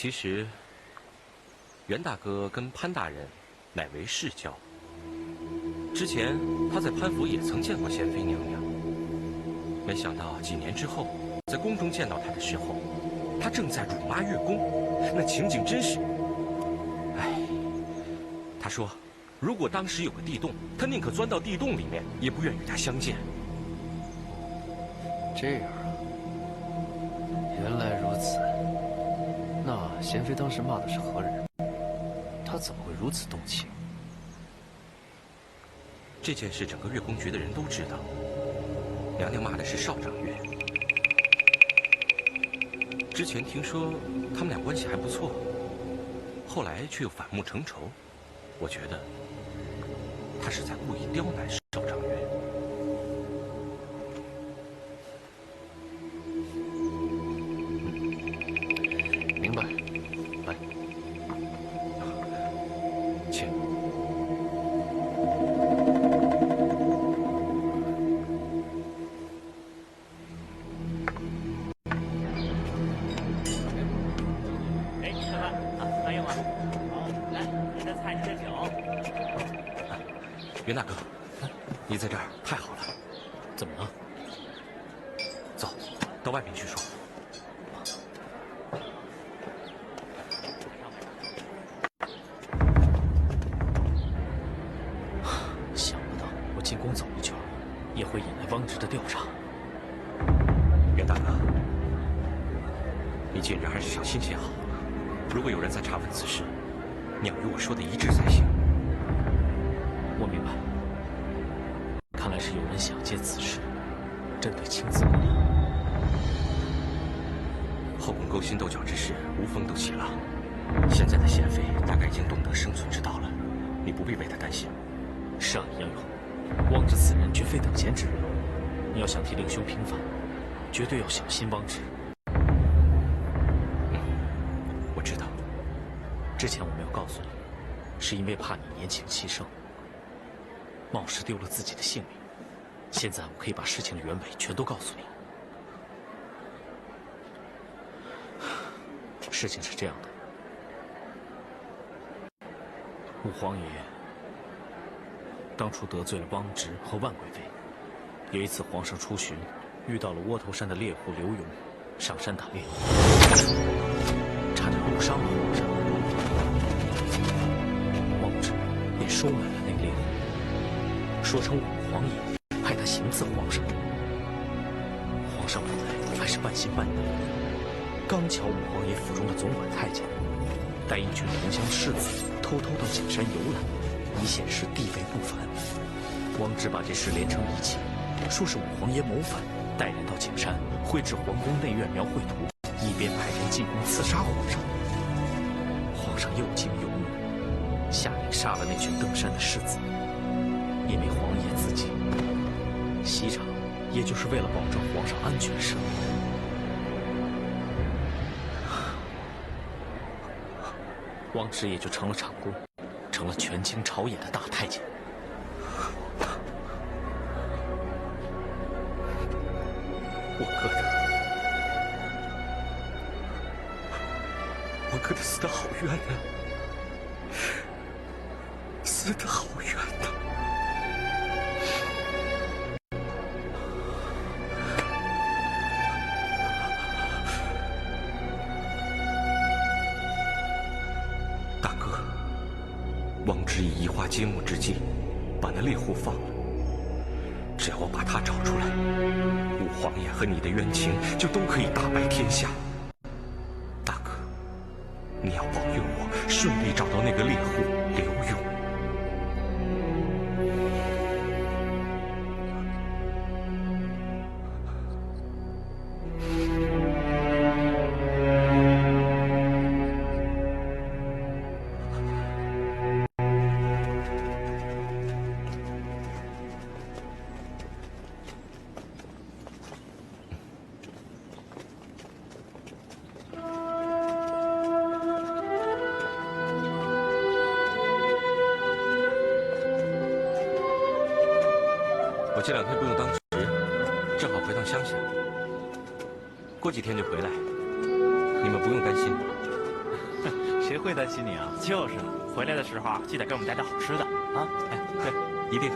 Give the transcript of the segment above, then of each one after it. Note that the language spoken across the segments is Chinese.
其实，袁大哥跟潘大人乃为世交。之前他在潘府也曾见过贤妃娘娘，没想到几年之后，在宫中见到她的时候，她正在辱骂月宫，那情景真是……哎，他说，如果当时有个地洞，他宁可钻到地洞里面，也不愿与她相见。这样啊，原来如此。那贤妃当时骂的是何人？她怎么会如此动情？这件事整个月宫局的人都知道，娘娘骂的是少长月。之前听说他们俩关系还不错，后来却又反目成仇。我觉得他是在故意刁难少长月。明白。来，请。袁大哥，你在这儿太好了。怎么了？走，到外面去说。想不到我进宫走一圈，也会引来汪直的调查。袁大哥，你近日还是小心些好。如果有人在查问此事，你要与我说的一致才行。我明白，看来是有人想借此事针对青子宫。后宫勾心斗角之事无风都起浪，现在的贤妃大概已经懂得生存之道了，你不必为她担心。是啊，杨勇，汪直此人绝非等闲之人，你要想替令兄平反，绝对要小心汪直。我知道。之前我没有告诉你，是因为怕你年轻气盛，冒失丢了自己的性命。现在我可以把事情的原委全都告诉你。事情是这样的，武皇爷当初得罪了汪直和万贵妃。有一次皇上出巡，遇到了窝头山的猎户刘勇，上山打猎，差点误伤了皇上。汪直便收买了那个猎户，说成武皇爷派他行刺皇上。皇上本来还是半信半疑，刚巧武皇爷府中的总管太监带一群同乡士子偷偷到景山游览，以显示地位不凡。汪直把这事连成一气，说是武皇爷谋反，带人到景山绘制皇宫内院描绘图，一边派人进宫刺杀皇上。皇上又惊又怒，下令杀了那群登山的士子。因为皇爷自己袭场，也就是为了保证皇上安全生命。汪直也就成了长工，成了权倾朝野的大太监。我哥他死得好冤呐，死得好冤呐！大哥，汪直以移花接木之计，把那猎户放了。只要我把他找出来，武皇爷和你的冤情就都可以大白天下。大哥，你要保佑我顺利找到那个猎户刘勇。我这2天不用当值，正好回趟乡下。过几天就回来，你们不用担心。谁会担心你啊？就是，回来的时候啊，记得给我们带点好吃的啊！哎，对，一定的。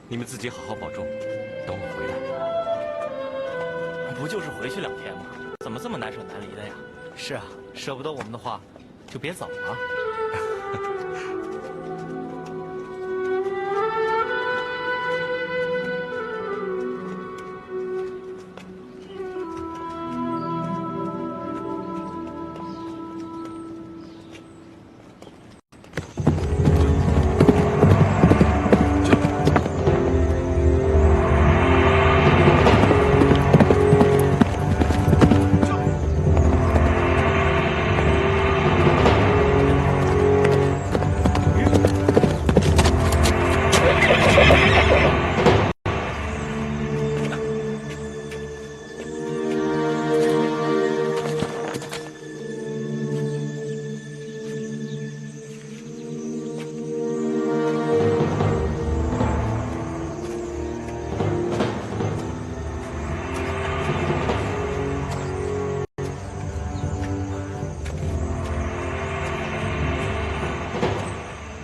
你们自己好好保重，等我回来。不就是回去2天吗？怎么这么难舍难离的呀？是啊，舍不得我们的话，就别走了。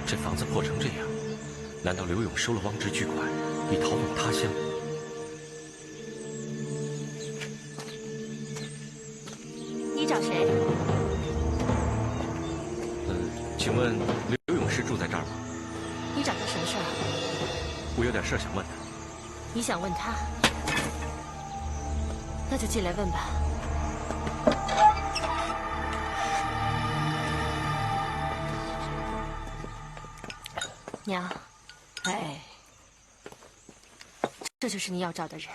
这房子破成这样，难道刘勇收了汪直巨款，以逃往他乡？你找谁？请问刘勇是住在这儿吗？你找他什么事儿？我有点事儿想问他。你想问他？那就进来问吧。娘，哎，这就是你要找的人。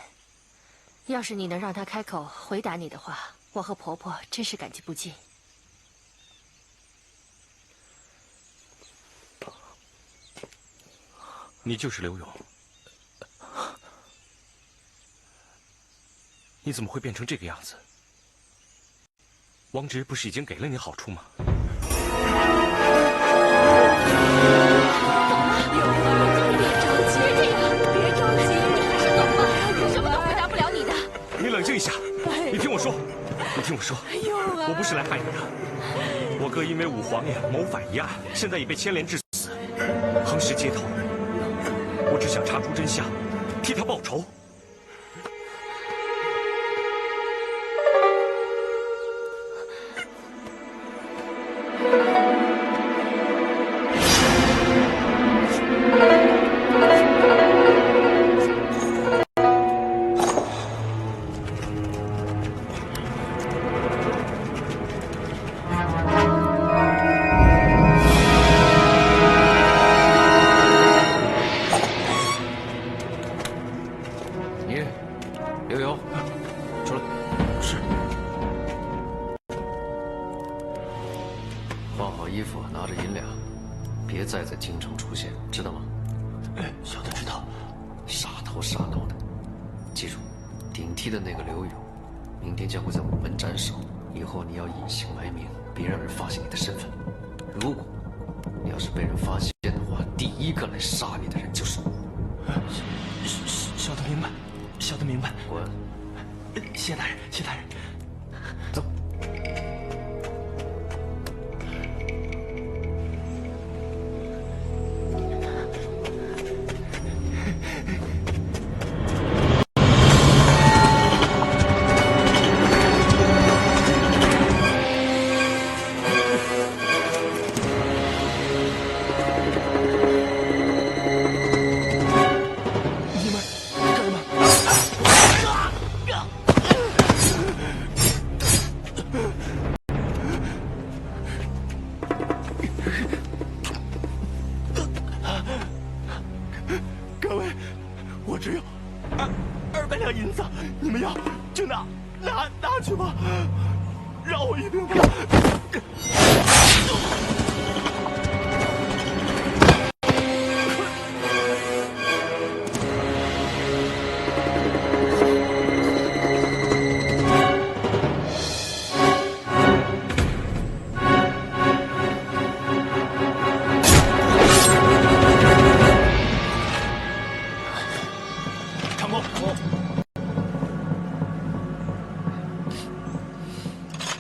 要是你能让他开口回答你的话，我和婆婆真是感激不尽。你就是刘勇，你怎么会变成这个样子？汪直不是已经给了你好处吗？你冷静一下，你听我说，你听我说，我不是来害你的。我哥因为武皇爷谋反一案，现在已被牵连致死，横尸街头。我只想查出真相，替他报仇。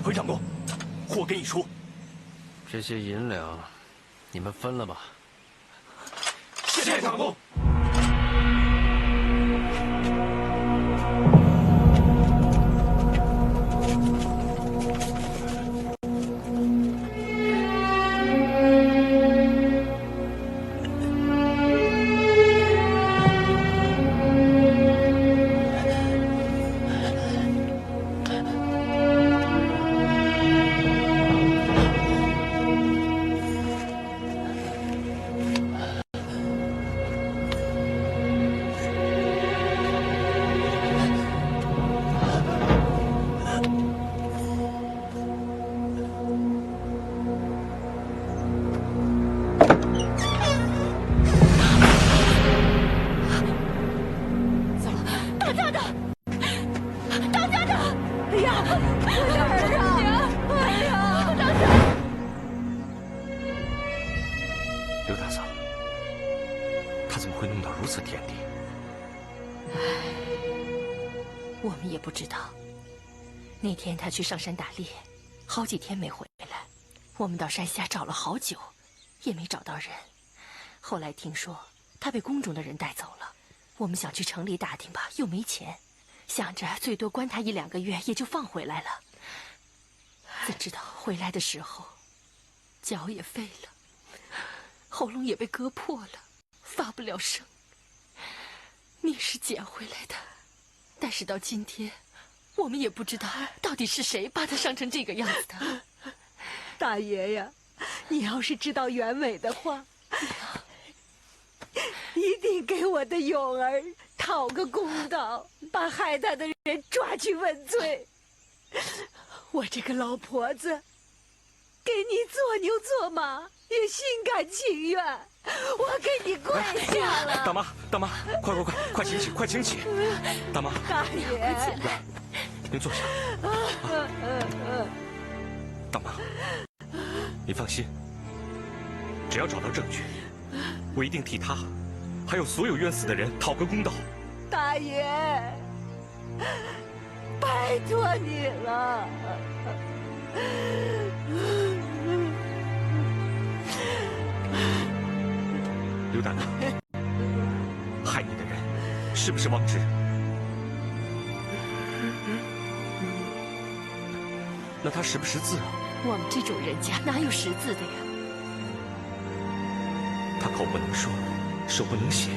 回长工，货给你出。这些银两，你们分了吧。谢长公。刘大嫂，他怎么会弄到如此田地？我们也不知道。那天他去上山打猎，好几天没回来。我们到山下找了好久，也没找到人。后来听说他被宫中的人带走了，我们想去城里打听吧，又没钱，想着最多关他1、2个月，也就放回来了。怎知道回来的时候，脚也废了，喉咙也被割破了，发不了声。命是捡回来的，但是到今天，我们也不知道到底是谁把他伤成这个样子的。大爷呀，你要是知道原委的话，一定给我的勇儿讨个公道，把害他的人抓去问罪。我这个老婆子，给你做牛做马也心甘情愿，我给你跪下了。大妈，大妈，快请起，快请起！大妈，大爷，来，您坐下。大妈，你放心，只要找到证据，我一定替他，还有所有冤死的人讨个公道。大爷，拜托你了。刘大哥，害你的人是不是王直？那他识不识字啊？我们这种人家哪有识字的呀？他口不能说，手不能写，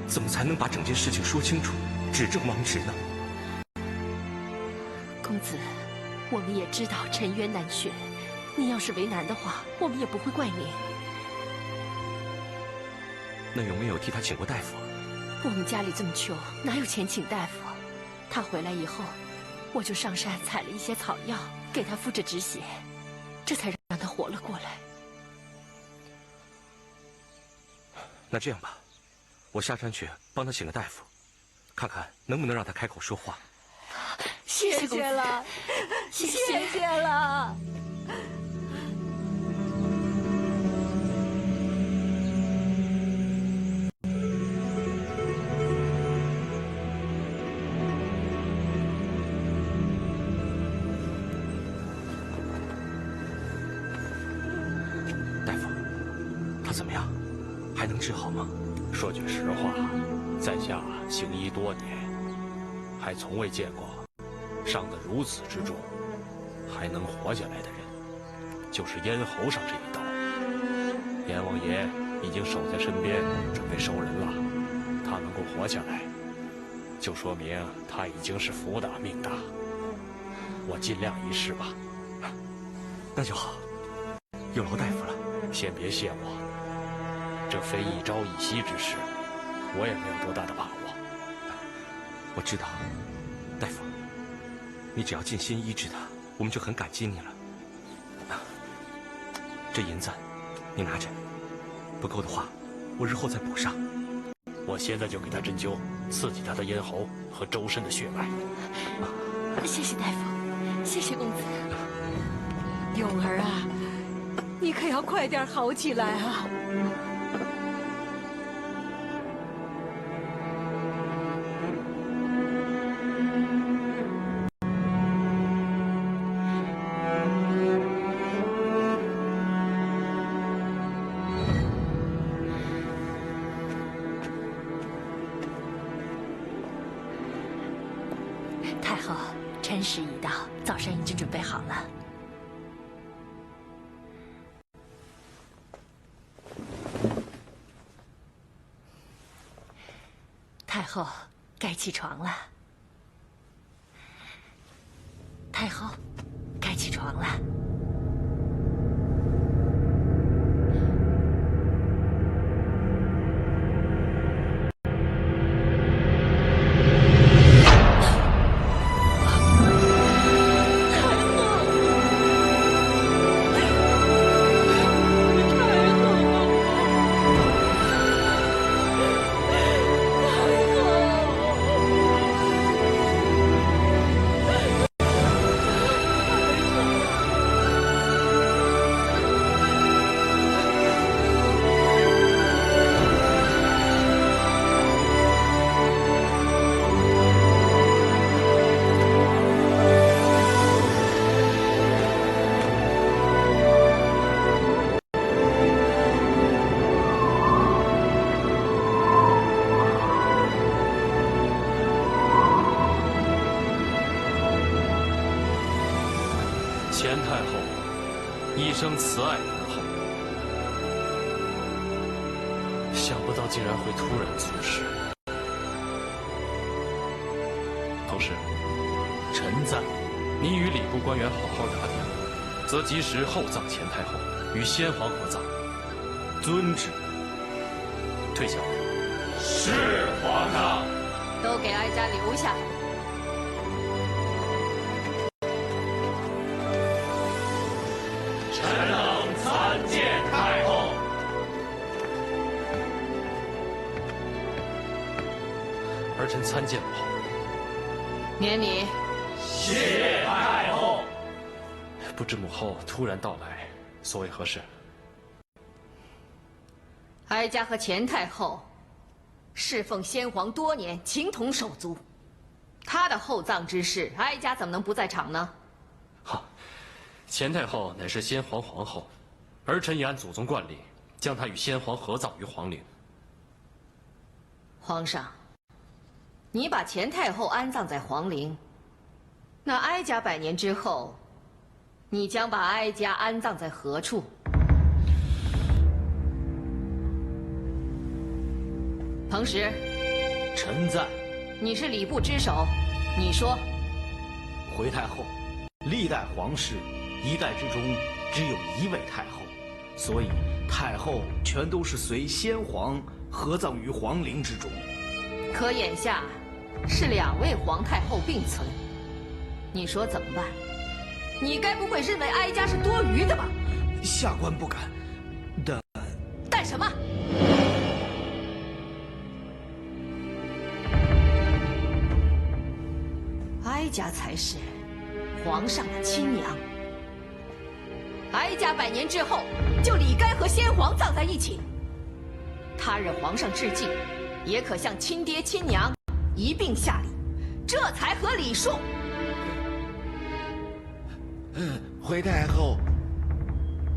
怎么才能把整件事情说清楚，指证王直呢？公子，我们也知道沉冤难雪，你要是为难的话，我们也不会怪你。那有没有替他请过大夫？我们家里这么穷，哪有钱请大夫？他回来以后，我就上山采了一些草药，给他敷着止血，这才让他活了过来。那这样吧，我下山去帮他请个大夫，看看能不能让他开口说话。谢谢了，谢谢了。大夫，他怎么样？还能治好吗？说句实话，在下行医多年，还从未见过伤得如此之重还能活下来的人。就是咽喉上这一刀，阎王爷已经守在身边，准备收人了。他能够活下来，就说明他已经是福大命大。我尽量一试吧。那就好，有劳大夫了。先别谢我，这非一朝一夕之事，我也没有多大的把握。我知道，大夫，你只要尽心医治他，我们就很感激你了。这银子，你拿着，不够的话，我日后再补上。我现在就给他针灸，刺激他的咽喉和周身的血脉。谢谢大夫，谢谢公子。勇儿啊，你可要快点好起来啊！太后，辰时已到，早膳已经准备好了。太后，该起床了。太后，该起床了。前太后一生慈爱仁厚，想不到竟然会突然猝逝。同时，臣赞你与礼部官员好好打点，则及时厚葬前太后，与先皇合葬。遵旨。退下。是皇上。都给哀家留下。臣等参见太后。儿臣参见母后。免礼。谢太后。不知母后突然到来，所为何事？哀家和前太后侍奉先皇多年，情同手足。他的厚葬之事，哀家怎么能不在场呢？好，前太后乃是先皇皇后，儿臣也按祖宗惯例，将她与先皇合葬于皇陵。皇上，你把前太后安葬在皇陵，那哀家100年之后，你将把哀家安葬在何处？彭石，臣在。你是礼部之首，你说。回太后，历代皇室一代之中只有1位太后，所以太后全都是随先皇合葬于皇陵之中。可眼下是2位皇太后并存，你说怎么办？你该不会认为哀家是多余的吧？下官不敢。但什么？哀家才是皇上的亲娘，哀家100年之后就理该和先皇葬在一起。他日皇上致祭，也可向亲爹亲娘一并下礼，这才合礼数。回太后，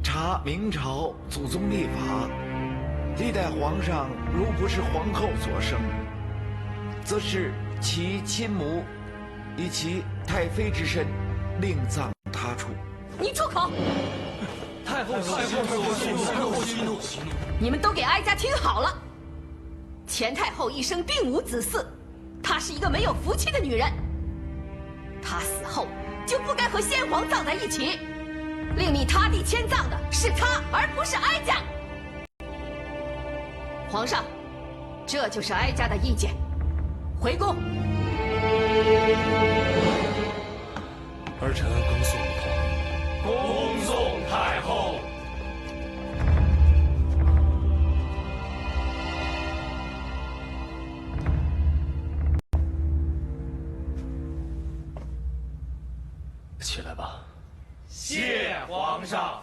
查明朝祖宗历法，历代皇上如不是皇后所生，则是其亲母以其太妃之身另葬他处。你住口！太后息怒！你们都给哀家听好了，前太后一生并无子嗣，她是一个没有福气的女人。她死后就不该和先皇葬在一起，另觅他地迁葬的是她，而不是哀家。皇上，这就是哀家的意见，回宫。儿臣恭送母后。恭送太后。起来吧。谢皇上。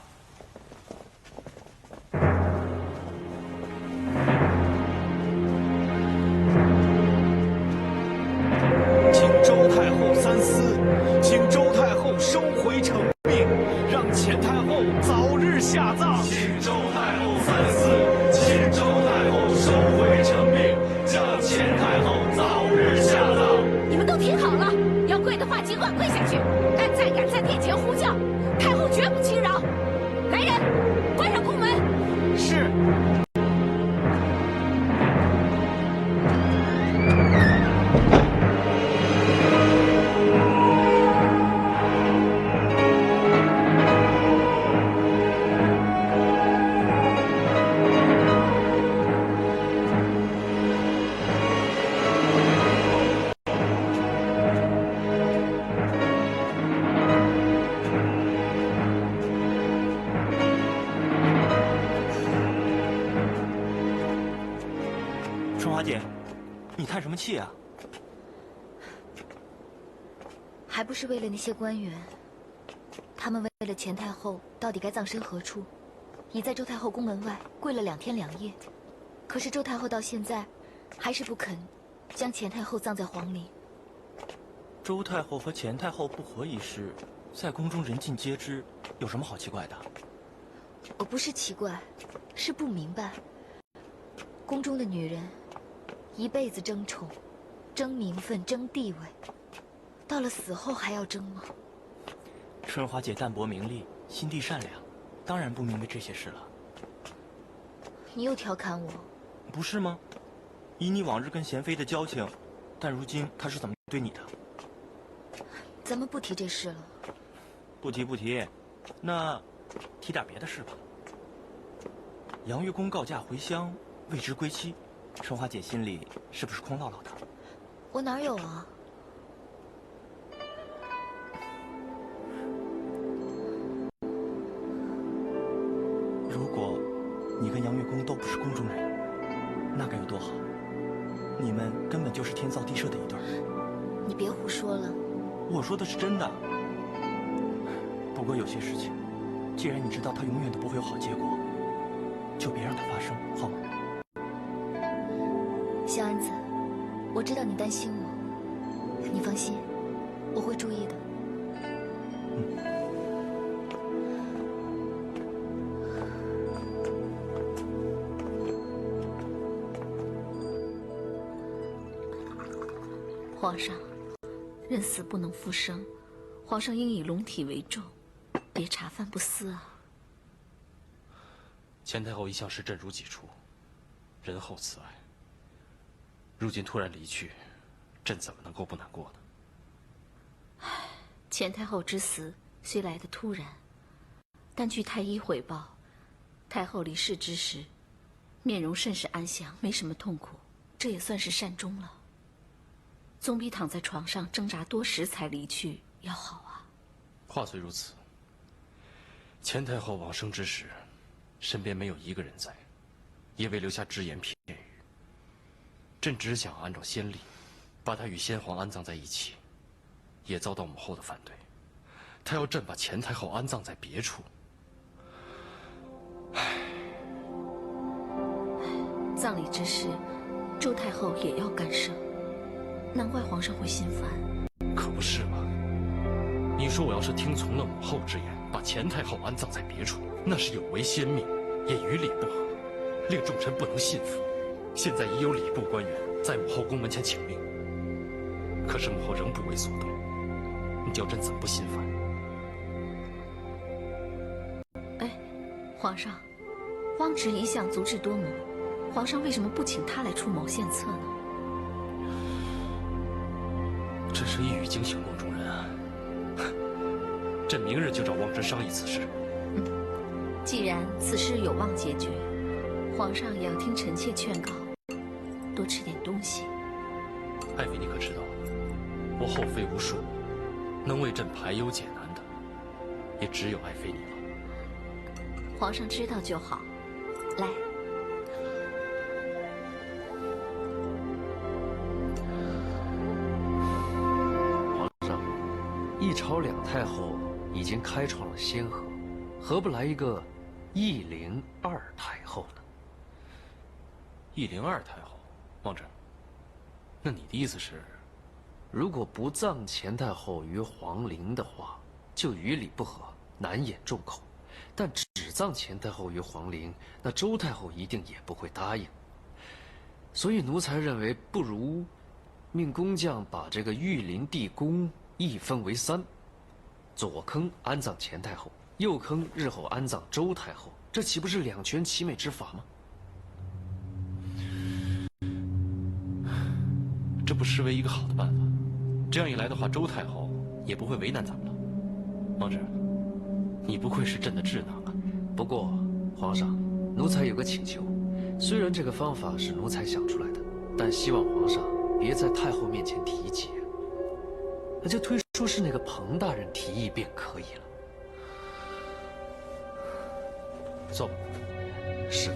请周太后三思，请周太后收回成命，让前太后早日下葬。请周太后三思，请周太后收回成命，将前太后早日下葬。你们都听好了，要跪管跪下去！但再敢在殿前呼叫，太后绝不轻饶。来人，关上宫门。是。春华姐，你叹什么气啊？还不是为了那些官员，他们为了钱太后到底该葬身何处，已在周太后宫门外跪了2天2夜。可是周太后到现在，还是不肯将钱太后葬在皇陵。周太后和钱太后不和一事，在宫中人尽皆知，有什么好奇怪的？我不是奇怪，是不明白。宫中的女人，一辈子争宠、争名分、争地位，到了死后还要争吗？春华姐淡泊名利，心地善良，当然不明白这些事了。你又调侃我，不是吗？以你往日跟贤妃的交情，但如今她是怎么对你的？咱们不提这事了。不提不提，那提点别的事吧。杨月宫告假回乡，未知归期，春华姐心里是不是空落落的？我哪有啊？如果你跟杨月宫都不是宫中人，那该有多好！你们根本就是天造地设的一对儿。你别胡说了。我说的是真的。不过有些事情，既然你知道它永远都不会有好结果，就别让它发生，好吗？小安子，我知道你担心我，你放心，我会注意的。皇上，人死不能复生，皇上应以龙体为重，别茶饭不思啊。钱太后一向视朕如己出，仁厚慈爱。如今突然离去，朕怎么能够不难过呢？钱太后之死虽来得突然，但据太医回报，太后离世之时，面容甚是安详，没什么痛苦，这也算是善终了。总比躺在床上挣扎多时才离去要好啊。话虽如此，钱太后往生之时，身边没有一个人在，也未留下只言片语。朕只想按照先例，把她与先皇安葬在一起，也遭到母后的反对。她要朕把钱太后安葬在别处。葬礼之事，周太后也要干涉，难怪皇上会心烦。可不是嘛！你说我要是听从了母后之言，把钱太后安葬在别处，那是有违先命，也与礼不合，令众臣不能信服。现在已有礼部官员在母后宫门前请命，可是母后仍不为所动，你叫朕怎么不心烦？哎，皇上，汪直一向足智多谋，皇上为什么不请他来出谋献策呢？朕是一语惊醒梦中人啊！朕明日就找汪直商议此事。既然此事有望解决，皇上也要听臣妾劝告，多吃点东西。爱妃，你可知道，我后妃无数，能为朕排忧解难的，也只有爱妃你了。皇上知道就好。来。一朝两太后已经开创了先河，何不来一个一灵二太后呢？一灵二太后，望着，那你的意思是，如果不葬钱太后于皇陵的话，就与礼不合，难掩众口；但只葬钱太后于皇陵，那周太后一定也不会答应。所以奴才认为，不如命工匠把这个御林地宫一分为3，左坑安葬前太后，右坑日后安葬周太后，这岂不是两全其美之法吗？这不失为一个好的办法。这样一来的话，周太后也不会为难咱们了。王侄，你不愧是朕的智囊啊！不过，皇上，奴才有个请求，虽然这个方法是奴才想出来的，但希望皇上别在太后面前提及，那就推说是那个彭大人提议便可以了。坐吧。是。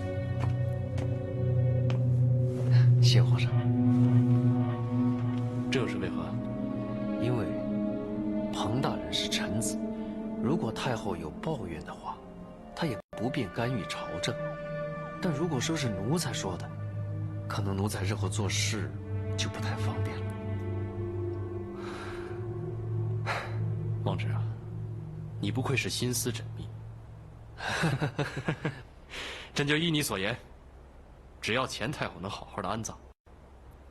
谢皇上。这又是为何？因为彭大人是臣子，如果太后有抱怨的话，他也不便干预朝政。但如果说是奴才说的，可能奴才日后做事就不太方便了。王侄啊，你不愧是心思缜密。朕就依你所言，只要钱太后能好好的安葬，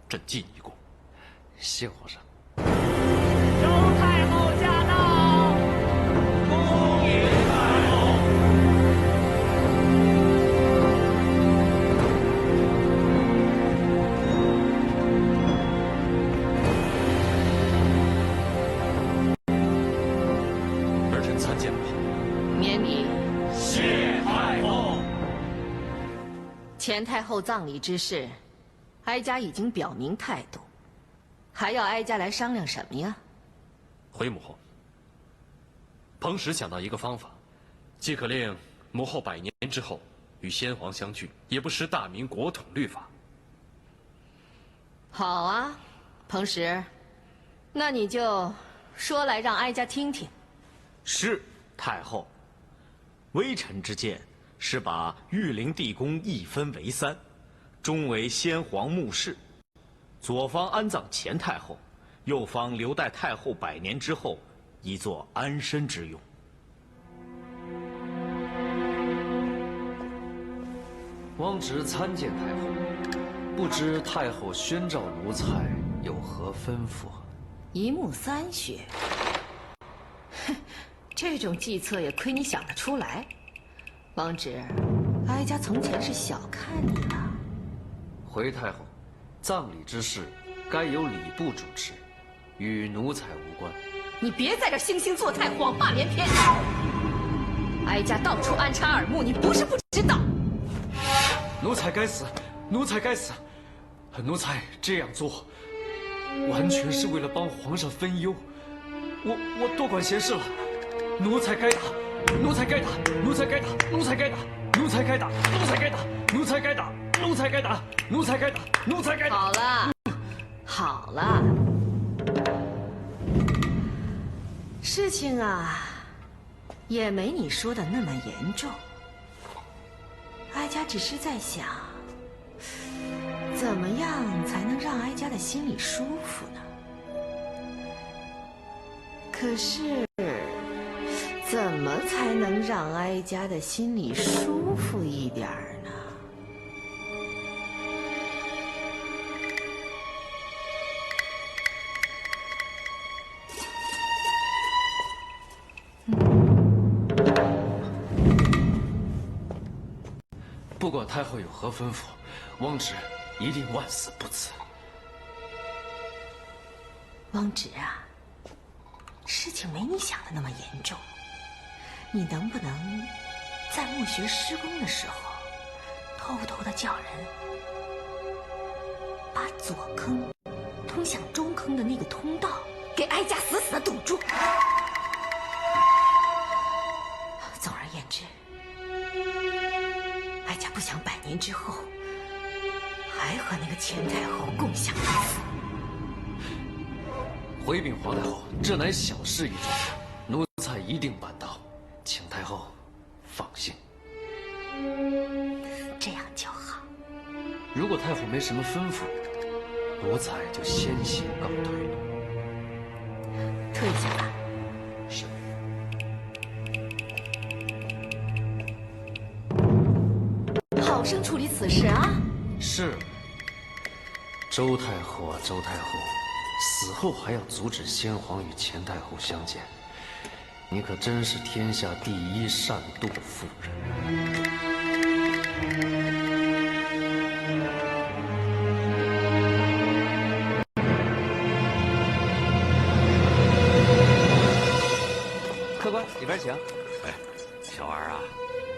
朕尽一功。谢皇上。周太后驾到！恭迎太后！儿臣参见母后。免礼。谢太后。前太后葬礼之事，哀家已经表明态度。还要哀家来商量什么呀？回母后，彭使想到一个方法，既可令母后100年之后与先皇相聚，也不失大明国统律法。好啊，彭使，那你就说来让哀家听听。是太后，微臣之见是把玉陵地宫一分为3，中为先皇墓室。左方安葬前太后，右方留待太后100年之后，以作安身之用。汪直参见太后，不知太后宣召奴才有何吩咐？一目3穴，哼，这种计策也亏你想得出来。汪直，哀家从前是小看你了。回太后。葬礼之事，该由礼部主持，与奴才无关。你别在这惺惺作态，谎话连篇。哀家到处安插耳目，你不是不知道。奴才该死，奴才该死！奴才这样做，完全是为了帮皇上分忧。我多管闲事了，奴才该打，奴才该打，奴才该打，奴才该打，奴才该打，奴才该打，奴才该打。奴才该打，奴才该打，奴才该打。好了，好了，事情啊，也没你说的那么严重。哀家只是在想，怎么样才能让哀家的心里舒服呢？可是，怎么才能让哀家的心里舒服一点呢？不管太后有何吩咐，汪直一定万死不辞。汪直啊，事情没你想的那么严重。你能不能在墓穴施工的时候，偷偷的叫人把左坑通向中坑的那个通道给哀家死死的堵住？总而言之，哀家不想100年之后还和那个钱太后共享一夫。回禀皇太后，这乃小事一桩，奴才一定办到，请太后放心。这样就好。如果太后没什么吩咐，奴才就先行告退了。退下吧。是。好生处理此事啊！是。周太后啊，周太后，死后还要阻止先皇与钱太后相见，你可真是天下第一善妒妇人。客官，里边请。哎，小二啊，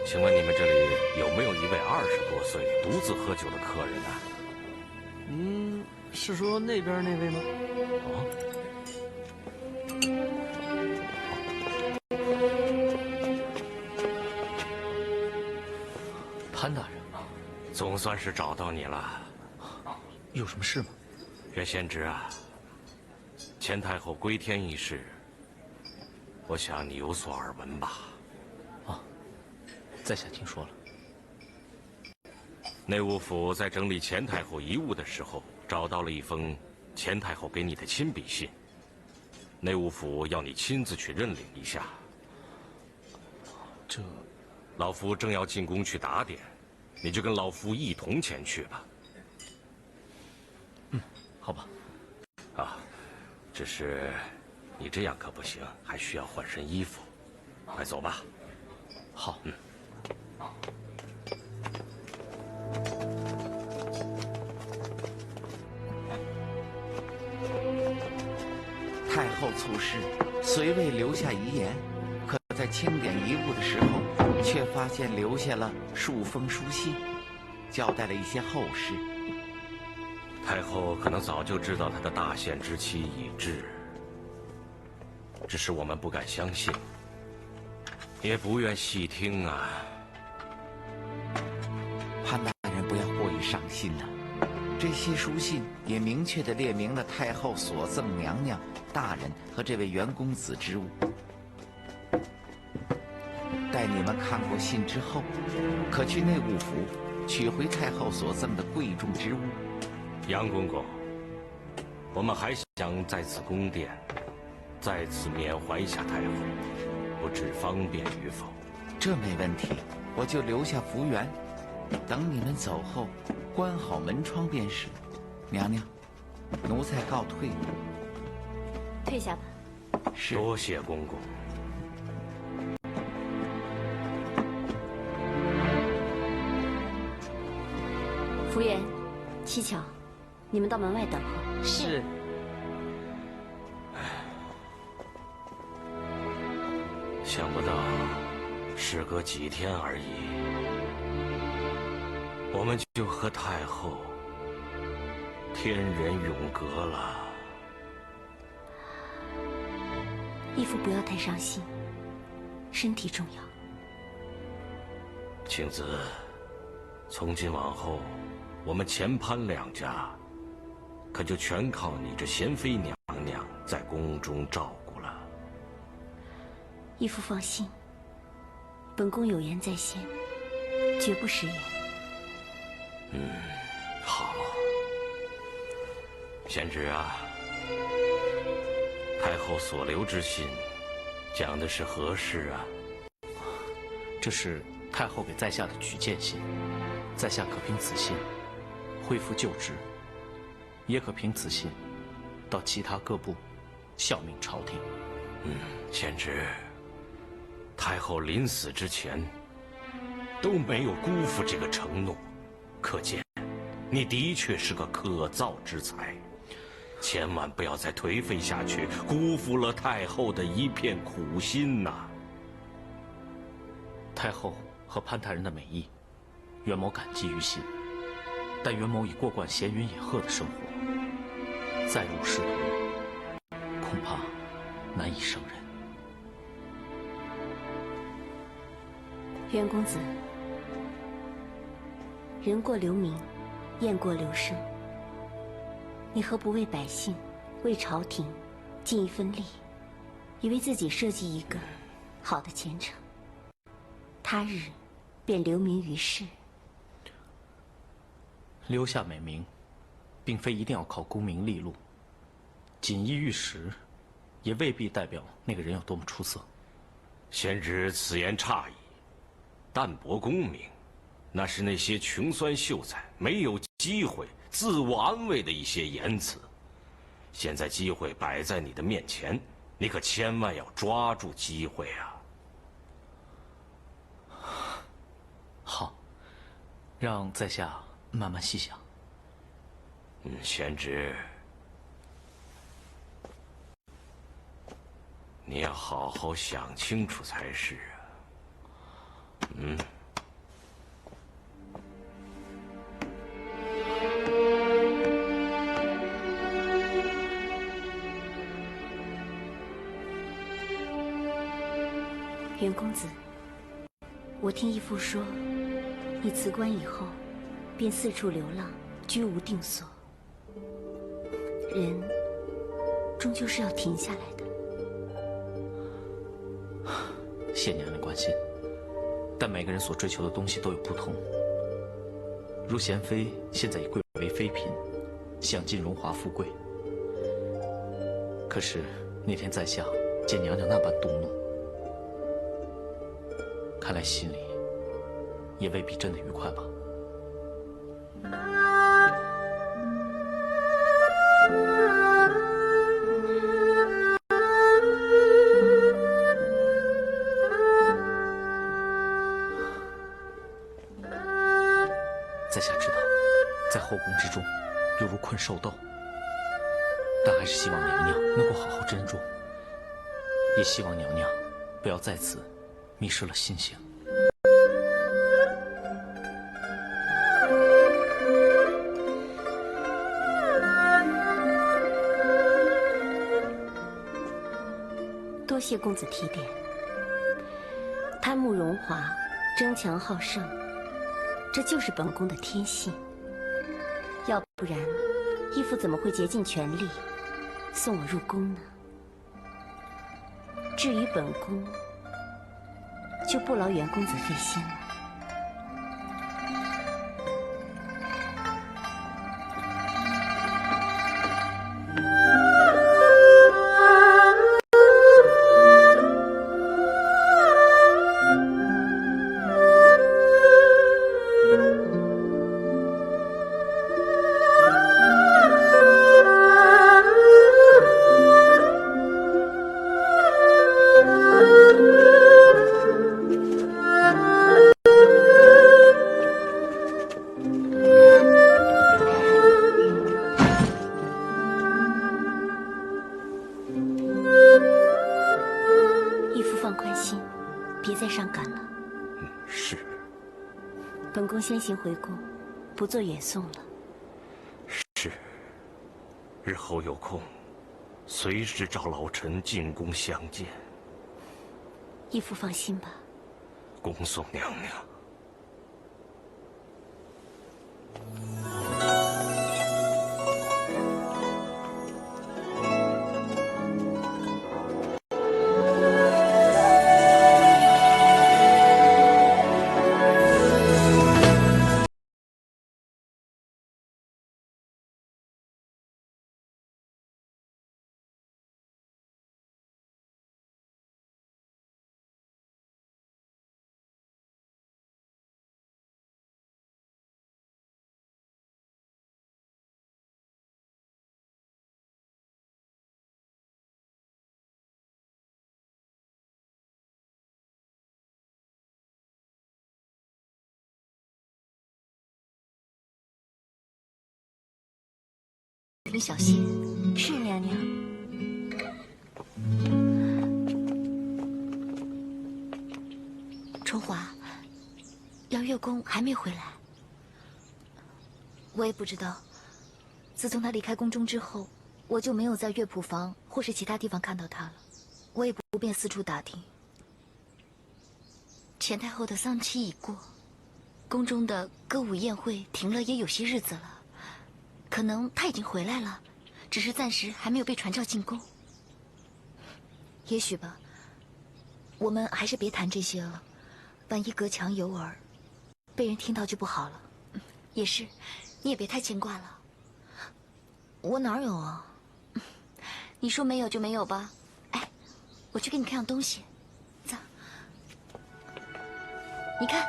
请问你们这里有没有一位20多岁独自喝酒的客人呢？是说那边那位吗？潘大人吗？总算是找到你了。有什么事吗？岳仙芝啊，钱太后归天一事，我想你有所耳闻吧？在下听说了。内务府在整理钱太后遗物的时候，找到了一封钱太后给你的亲笔信。内务府要你亲自去认领一下。这，老夫正要进宫去打点，你就跟老夫一同前去吧。好吧。啊，只是你这样可不行，还需要换身衣服。快走吧。好。太后猝逝，虽未留下遗言，可在清点遗物的时候，却发现留下了数封书信，交代了一些后事。太后可能早就知道她的大限之期已至，只是我们不敢相信，也不愿细听啊。潘大人不要过于伤心了。这些书信也明确地列明了太后所赠娘娘、大人和这位袁公子之物。待你们看过信之后，可去内务府取回太后所赠的贵重之物。杨公公，我们还想在此宫殿再次缅怀一下太后，不知方便与否？这没问题，我就留下福源，等你们走后，关好门窗便是。娘娘，奴才告退。退下吧。是。多谢公公。福源、七巧，你们到门外等候。是。想不到，时隔几天而已，我们就和太后天人永隔了。义父不要太伤心，身体重要。庆子，从今往后，我们钱潘两家，可就全靠你这贤妃娘娘在宫中照顾了。义父放心，本宫有言在先，绝不食言。好。贤侄啊，太后所留之信，讲的是何事啊？这是太后给在下的举荐信，在下可凭此信恢复旧职，也可凭此信到其他各部效命朝廷。贤侄，太后临死之前都没有辜负这个承诺，可见你的确是个可造之才。千万不要再颓废下去，辜负了太后的一片苦心呐！太后和潘大人的美意，袁某感激于心。但袁某已过惯闲云野鹤的生活，再入仕途，恐怕难以胜任。袁公子，人过留名，雁过留声。你何不为百姓、为朝廷尽一份力，也为自己设计一个好的前程？他日便留名于世。留下美名，并非一定要靠功名利禄，锦衣玉食，也未必代表那个人有多么出色。贤侄此言差矣，淡泊功名，那是那些穷酸秀才没有机会自我安慰的一些言辞。现在机会摆在你的面前，你可千万要抓住机会啊！好，让在下慢慢细想。贤侄，你要好好想清楚才是啊。袁公子，我听义父说，你辞官以后，便四处流浪，居无定所。人终究是要停下来的。谢娘娘关心，但每个人所追求的东西都有不同。如贤妃现在已贵为妃嫔，享尽荣华富贵。可是那天在下见娘娘那般动怒，看来心里也未必真的愉快吧。在下知道，在后宫之中，犹如困兽斗，但还是希望娘娘能够好好珍重，也希望娘娘不要在此迷失了心性。多谢公子提点。贪慕荣华，争强好胜，这就是本宫的天性。要不然，义父怎么会竭尽全力送我入宫呢？至于本宫，就不劳袁公子费心了。先行回宫，不做远送了。是。日后有空，随时召老臣进宫相见。义父放心吧。恭送娘娘。你小心。是娘娘。春华，姚月宫还没回来。我也不知道。自从他离开宫中之后，我就没有在乐谱房或是其他地方看到他了。我也不便四处打听。钱太后的丧期已过，宫中的歌舞宴会停了也有些日子了。可能他已经回来了，只是暂时还没有被传召进宫。也许吧。我们还是别谈这些了，万一隔墙有耳，被人听到就不好了。也是，你也别太牵挂了。我哪有啊？你说没有就没有吧。哎，我去给你看样东西。走，你看，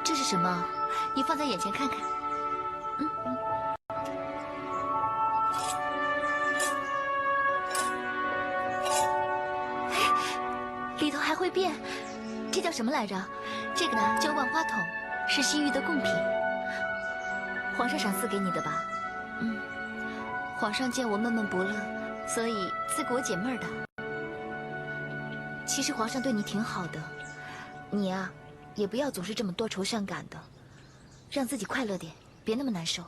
这是什么？你放在眼前看看。里头还会变，这叫什么来着？这个呢叫万花筒，是西域的贡品，皇上赏赐给你的吧？皇上见我闷闷不乐，所以赐给我解闷的。其实皇上对你挺好的，你呀，也不要总是这么多愁善感的，让自己快乐点，别那么难受。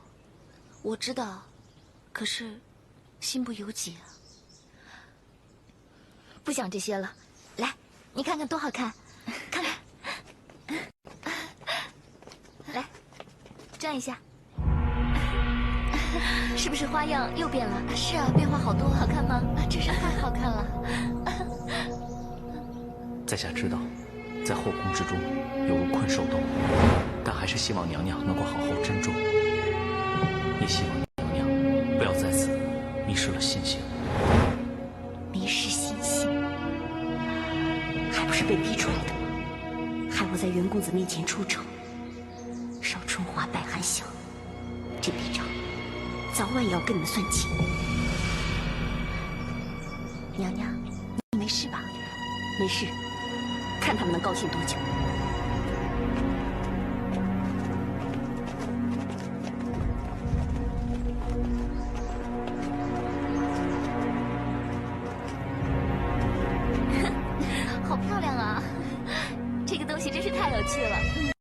我知道，可是心不由己啊。不想这些了，来，你看看多好看，看看，来，转一下，是不是花样又变了？是啊，变化好多，好看吗？真是太好看了。在下知道，在后宫之中犹如困兽斗，但还是希望娘娘能够好好珍重，也希望娘娘不要在此迷失了信心。迷失信心，还不是被逼出来的吗？害我在袁公子面前出丑，少春华败韩晓，这笔账早晚也要跟你们算清。娘娘，你没事吧？没事，看他们能高兴多久。好漂亮啊！这个东西真是太有趣了。